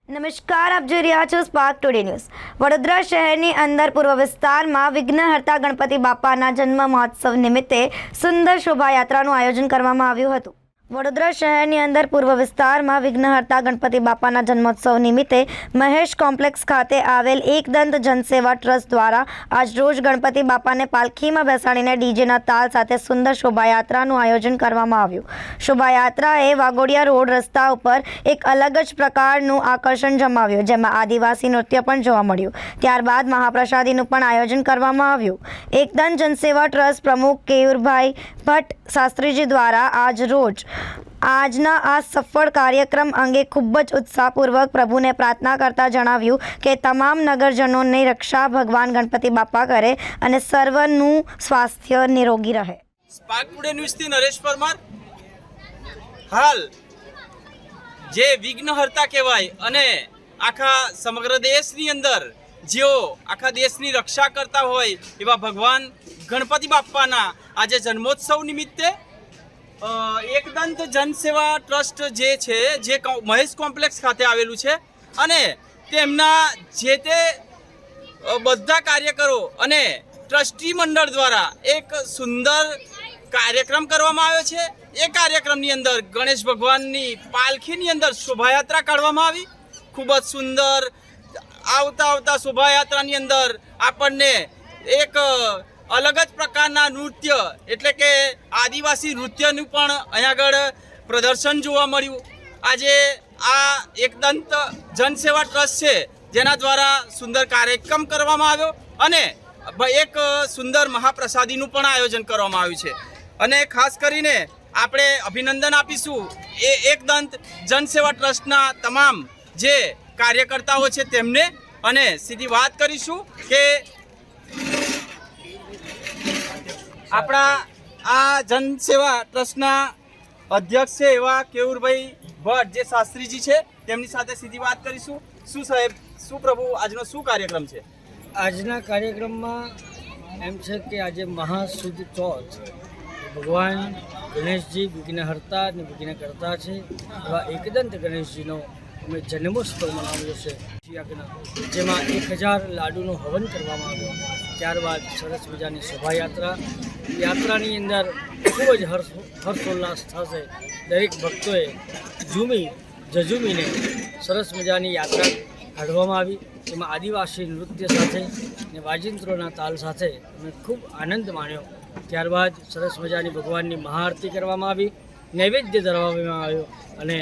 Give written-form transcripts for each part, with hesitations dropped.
નમસ્કાર, આપ જોઈ રહ્યા છો સ્પાર્ક ટુડે ન્યૂઝ। વડોદરા શહેરની અંદર પૂર્વ વિસ્તારમાં વિઘ્નહર્તા ગણપતિ બાપાના જન્મ મહોત્સવ નિમિત્તે સુંદર શોભાયાત્રાનું આયોજન કરવામાં આવ્યું હતું। વડોદરા શહેરની અંદર પૂર્વ વિસ્તારમાં વિઘ્નહર્તા ગણપતિ બાપાના જન્મોત્સવ નિમિત્તે મહેશ કોમ્પ્લેક્સ ખાતે આવેલ એકદંત જનસેવા ટ્રસ્ટ દ્વારા આજ રોજ ગણપતિ બાપાને પાલખીમાં બેસાડીને ડીજેના તાલ સાથે સુંદર શોભાયાત્રાનું આયોજન કરવામાં આવ્યું। શોભાયાત્રાએ વાઘોડિયા રોડ રસ્તા ઉપર એક અલગ જ પ્રકારનું આકર્ષણ જમાવ્યું, જેમાં આદિવાસી નૃત્ય પણ જોવા મળ્યું। ત્યારબાદ મહાપ્રસાદીનું પણ આયોજન કરવામાં આવ્યું। એકદંત જનસેવા ટ્રસ્ટ પ્રમુખ કેયુરભાઈ ભટ્ટ શાસ્ત્રીજી દ્વારા આજ રોજ આજના આ સફળ કાર્યક્રમ અંગે ખૂબ જ ઉત્સાહપૂર્વક પ્રભુને પ્રાર્થના કરતા જણાવ્યું કે તમામ નગરજનોની રક્ષા ભગવાન ગણપતિ બાપા કરે અને સર્વનું સ્વાસ્થ્ય નિરોગી રહે। સ્પાર્ક ટુડે ન્યૂઝથી નરેશ પરમાર। હાલ જે વિઘ્નહર્તા કહેવાય અને આખા સમગ્ર દેશની અંદર જેઓ આખા દેશની રક્ષા કરતા હોય એવા ભગવાન ગણપતિ બાપાના આજે જન્મોત્સવ નિમિત્તે એકદંત જનસેવા ટ્રસ્ટ જે છે જે મહેશ કોમ્પ્લેક્સ ખાતે આવેલું છે અને તેમના જે તે બધા કાર્યકરો અને ટ્રસ્ટી મંડળ દ્વારા એક સુંદર કાર્યક્રમ કરવામાં આવ્યો છે। એ કાર્યક્રમની અંદર ગણેશ ભગવાનની પાલખીની અંદર શોભાયાત્રા કાઢવામાં આવી। ખૂબ જ સુંદર આવતા શોભાયાત્રાની અંદર આપણને એક અલગ જ પ્રકારના નૃત્ય એટલે કે આદિવાસી નૃત્યનું પણ અહીંયા આગળ પ્રદર્શન જોવા મળ્યું। આજે આ એકદંત જનસેવા ટ્રસ્ટ છે જેના દ્વારા સુંદર કાર્યક્રમ કરવામાં આવ્યો અને એક સુંદર મહાપ્રસાદીનું પણ આયોજન કરવામાં આવ્યું છે અને ખાસ કરીને આપણે અભિનંદન આપીશું એ એકદંત જનસેવા ટ્રસ્ટના તમામ જે કાર્યકર્તાઓ છે તેમને અને સીધી વાત કરીશું કે આપણા આ જનસેવા ટ્રસ્ટના અધ્યક્ષ છે એવા કેયુરભાઈ ભટ્ટ જે શાસ્ત્રીજી છે તેમની સાથે સીધી વાત કરીશું। શું સાહેબ, શું પ્રભુ આજનો શું કાર્યક્રમ છે? આજના કાર્યક્રમમાં એમ છે કે આજે મહાસુદ ચોથ ભગવાન ગણેશજી વિઘ્નહર્તા અને વિઘ્નકર્તા છે એવા એકદંત ગણેશજીનો અમે જન્મોત્સવ મનાવ્યો છે, જેમાં 1000 લાડુનો હવન કરવામાં આવ્યો। ત્યારબાદ સરસ મજાની યાત્રાની અંદર ખૂબ જ હર્ષોલ્લાસ થશે। દરેક ભક્તોએ ઝઝૂમીને સરસ મજાની યાત્રા કાઢવામાં આવી। એમાં આદિવાસી નૃત્ય સાથે અને વાજિંત્રોના તાલ સાથે અમે ખૂબ આનંદ માણ્યો। ત્યારબાદ સરસ મજાની ભગવાનની મહાઆરતી કરવામાં આવી, નૈવેદ્ય ધરવામાં આવ્યો અને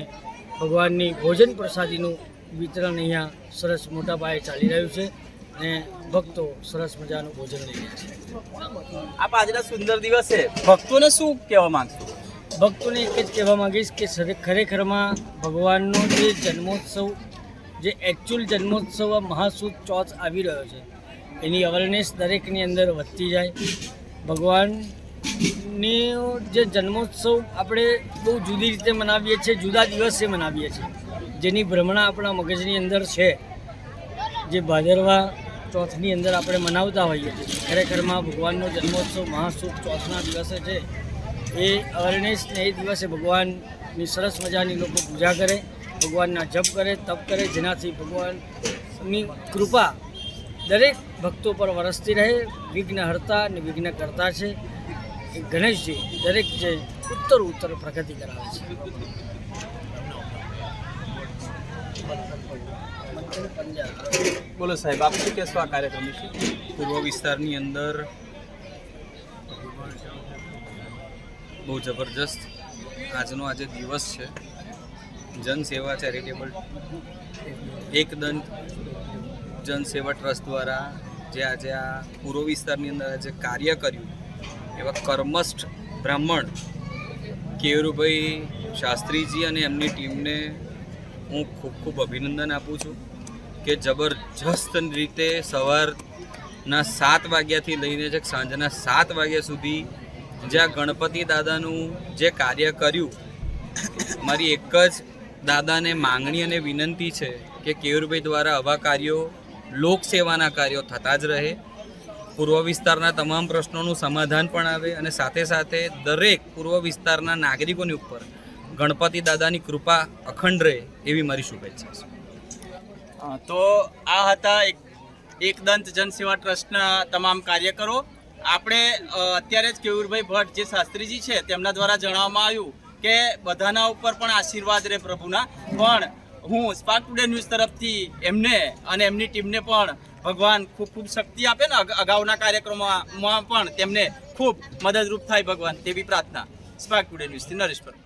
ભગવાનની ભોજન પ્રસાદીનું વિતરણ અહીંયા સરસ મોટા પાયે ચાલી રહ્યું છે અને ભક્તો સરસ મજાનું ભોજન લઈ રહ્યા છે। આપ આજના સુંદર દિવસે ભક્તોને શું કહેવા માંગશો? ભક્તોને એક જ કહેવા માંગીશ કે ખરેખરમાં ભગવાનનો જે જન્મોત્સવ, જે એકચ્યુઅલ જન્મોત્સવ મહાસુદ ચોથ આવી રહ્યો છે એની અવેરનેસ દરેકની અંદર વધતી જાય। ભગવાનનો જે જન્મોત્સવ આપણે બહુ જુદી રીતે મનાવીએ છીએ, જુદા દિવસે મનાવીએ છીએ, જેની ભ્રમણા આપણા મગજની અંદર છે, જે ભાદરવા ચોથની અંદર આપણે મનાવતા હોઈએ છીએ। ખરેખરમાં ભગવાનનો જન્મોત્સવ મહાસુદ ચોથના દિવસે છે। એ અવેરનેસને એ દિવસે ભગવાનની સરસ મજાની લોકો પૂજા કરે, ભગવાનના જપ કરે, તપ કરે, જેનાથી ભગવાનની કૃપા દરેક ભક્તો પર વરસતી રહે। વિઘ્નહર્તા અને વિઘ્નકર્તા છે એ ગણેશજી દરેક જે ઉત્તર પ્રગતિ કરાવે છે। બોલો સાહેબ, આપ શું કહેશો આ કાર્યક્રમ વિશે? પૂર્વ વિસ્તારની અંદર બહુ જબરજસ્ત આજનો આજે દિવસ છે। જનસેવા ચેરિટેબલ એકદંત જનસેવા ટ્રસ્ટ દ્વારા જે આજે આ પૂર્વ વિસ્તારની અંદર આજે કાર્ય કર્યું એવા કર્મસ્થ બ્રાહ્મણ કેયુરભાઈ શાસ્ત્રીજી અને એમની ટીમને હું ખૂબ અભિનંદન આપું છું કે જબરજસ્ત રીતે સવારના 7 વાગ્યાથી લઈને જે સાંજના 7 વાગ્યા સુધી જ્યાં ગણપતિ દાદાનું જે કાર્ય કર્યું, મારી એક જ દાદાને માંગણી અને વિનંતી છે કે કેયુરભાઈ દ્વારા આવા કાર્યો, લોકસેવાના કાર્યો થતા જ રહે। પૂર્વ વિસ્તારના તમામ પ્રશ્નોનું સમાધાન પણ આવે અને સાથે સાથે દરેક પૂર્વ વિસ્તારના નાગરિકોની ઉપર ગણપતિ દાદાની કૃપા અખંડ રહે એવી મારી શુભેચ્છા છે। તો આ હતા એકદંત જનસેવા ટ્રસ્ટના તમામ કાર્યકરો. આપણે અત્યારે જ કેયુરભાઈ ભટ્ટ જે શાસ્ત્રીજી છે તેમના દ્વારા જણાવવામાં આવ્યું કે બધાના ઉપર પણ આશીર્વાદ રહે પ્રભુના. પણ હું સ્પાર્ક ટુડે ન્યૂઝ તરફથી એમને અને એમની ટીમને પણ ભગવાન ખૂબ ખૂબ શક્તિ આપે ને અગાઉના કાર્યક્રમોમાં પણ તેમને ખૂબ મદદરૂપ થાય ભગવાન તેવી પ્રાર્થના. સ્પાર્ક ટુડે ન્યૂઝથી નરેશ પરમાર.